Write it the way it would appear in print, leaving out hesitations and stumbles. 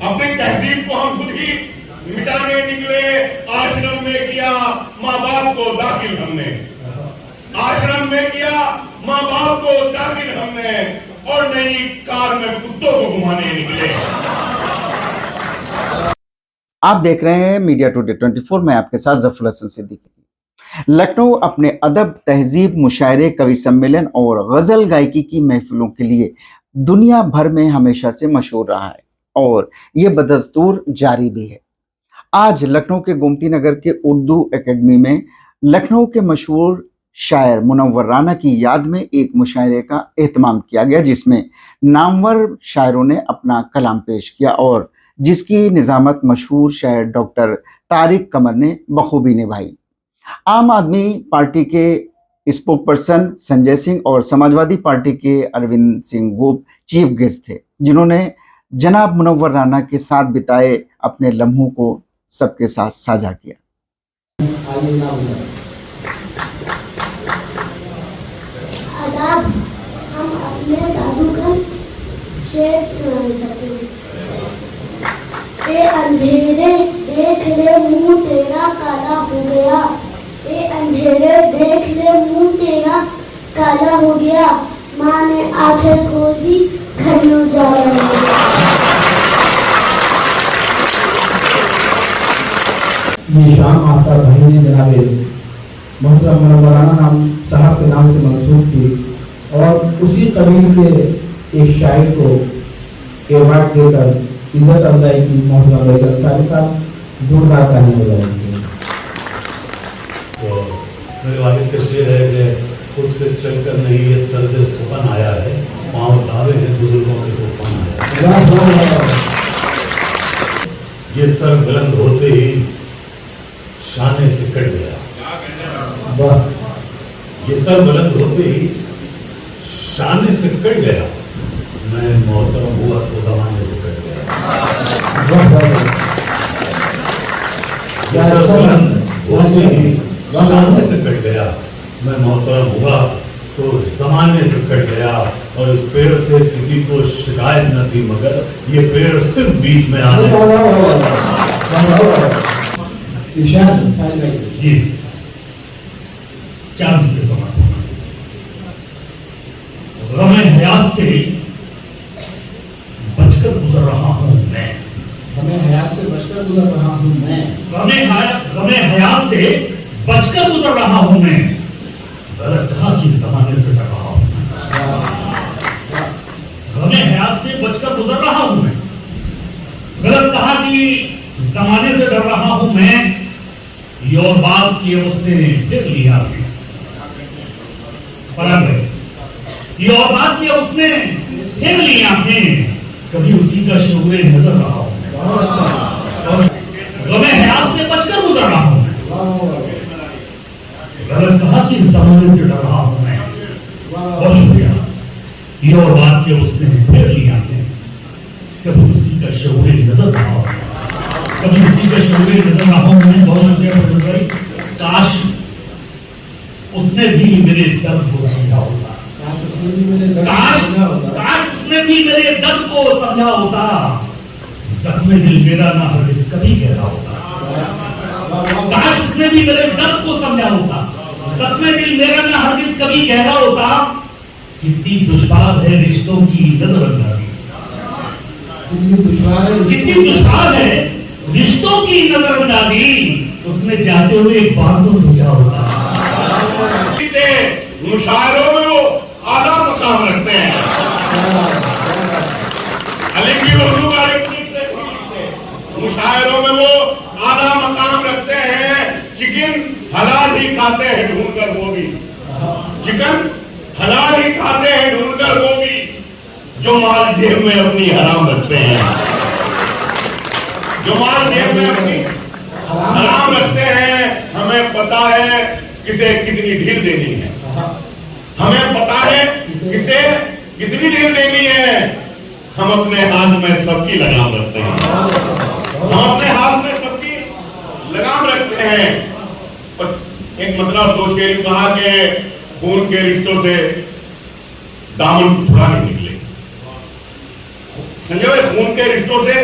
اپنی تہذیب کو ہم خود ہی مٹانے نکلے. آشرم میں کیا ماں باپ کو داخل ہم نے, آشرم میں کیا ماں باپ کو داخل ہم نے, اور نئی کار میں کتوں کو گھمانے نکلے. آپ دیکھ رہے ہیں میڈیا ٹوڈے 24. میں آپ کے ساتھ ظفر الحسن صدیقی. لکھنؤ اپنے ادب, تہذیب, مشاعرے, کوی سمیلن اور غزل گائکی کی محفلوں کے لیے دنیا بھر میں ہمیشہ سے مشہور رہا ہے, اور یہ بدستور جاری بھی ہے. آج لکھنؤ کے گومتی نگر کے اردو اکیڈمی میں لکھنؤ کے مشہور شاعر منور رانا کی یاد میں ایک مشاعرے کا اہتمام کیا گیا, جس میں نامور شاعروں نے اپنا کلام پیش کیا اور جس کی نظامت مشہور شاعر ڈاکٹر طارق قمر نے بخوبی نبھائی. عام آدمی پارٹی کے اسپوک پرسن سنجے سنگھ اور سماجوادی پارٹی کے اروند سنگھ گوپ چیف گیسٹ تھے, جنہوں نے جناب منور رانا کے ساتھ بتائے اپنے لمحوں کو سب کے ساتھ ساجھا کیا. آداب, ہم اپنے دادو کا شعر سنانے چاہتے ہیں. اے اندھیرے دیکھ لے منہ تیرا کالا ہو گیا, اے اندھیرے دیکھ لے منہ تیرا کالا ہو گیا, ماں نے آنکھیں کھول دی گھر میں اجالا ہو گیا. یہ شام آفتاب بھائی نے جناب محترم منور رانا نام صاحب کے نام سے منسوب کی, اور اسی قبیل کے ایک شاعر کو ایوارڈ دے کر عزت افزائی کی. محترم بیگم انصاری صاحب زوردار تالی بجائیں گے. میرے والد کا شعر ہے کہ خود سے چل کر نہیں یہ طرز سخن آیا ہے, پاؤں دھاوے ہیں بزرگوں کے طوفان آیا ہے. یہ سر بلند ہوتے ہی شانے سے کٹ گیا, یہ سر بلند ہوتے ہی شانے سے کٹ گیا, میں محترم ہوا تو زمانے سے کٹ گیا. یہ سر بلند ہوتے ہی شانے سے کٹ گیا, میں محترم ہوا تو زمانے سے کٹ گیا, اور اس پیڑ سے کسی کو شکایت نہ تھی مگر یہ پیڑ صرف بیچ میں آنے جی 40 کے سماعت ہونا. غم حیات سے بچ کر گزر رہا ہوں میں, غم حیات سے بچ کر گزر رہا ہوں میں, غم حیات سے بچ کر گزر رہا ہوں میں, غلط کہا کہ زمانے سے ڈر رہا ہوں. غم حیات سے بچ کر گزر رہا ہوں میں, غلط کہا کہ زمانے سے ڈر رہا ہوں میں, یہ اور بات کی اس نے پھر لیا پھر یہ اور بات کی اس نے پھر لیا پھر, کبھی اسی کا شعور نظر رہا ہوں. غم حیات سے بچ کر گزر رہا ہوں میں, غلط کہا کہ زمانے سے ڈر رہا ہوں میں. بہت شکریہ. یہ اور بات کی اس نے پھر لیا پھر, کبھی اسی کا شعور نظر رہا ہوں, کبھی اسی کا شعور نظر رہا ہوں میں. بہت شکریہ. کاش اس نے بھی میرے درد کو سمجھا ہوتا, کاش اس نے بھی میرے درد کو سمجھا ہوتا, زخم دل میرا نہ ہرگز کبھی گہرا ہوتا. کاش اس نے بھی میرے درد کو سمجھا ہوتا, زخم دل میرا نہ ہرگز کبھی گہرا ہوتا. کتنی دشوار ہے رشتوں کی نظر اندازی, کتنی دشوار ہے رشتوں کی نظر اندازی, اس نے جاتے ہوئے ایک بار تو سوچا ہوتا. مشاعروں میں وہ اعلیٰ مقام رکھتے ہیں, مشاعروں میں وہ اعلیٰ مقام رکھتے ہیں. چکن حلال ہی کھاتے ہیں ڈھونڈ کر وہ بھی, چکن حلال ہی کھاتے ہیں ڈھونڈ کر وہ بھی, جو مال جیب میں اپنی حرام رکھتے ہیں, جو مال جیب میں اپنی حرام رکھتے ہیں. ہمیں پتا ہے کسے کتنی ڈھیل دینی ہے, ہمیں پتا ہے کسے کتنی ڈھیل دینی ہے. ہم اپنے ہاتھ میں سب کی لگام رکھتے ہیں, ہم اپنے ہاتھ میں سب کی لگام رکھتے ہیں. ایک مطلب دو شعر کہا کہ خون کے رشتوں سے دامن چھڑا نہیں نکلے. سمجھو, خون کے رشتوں سے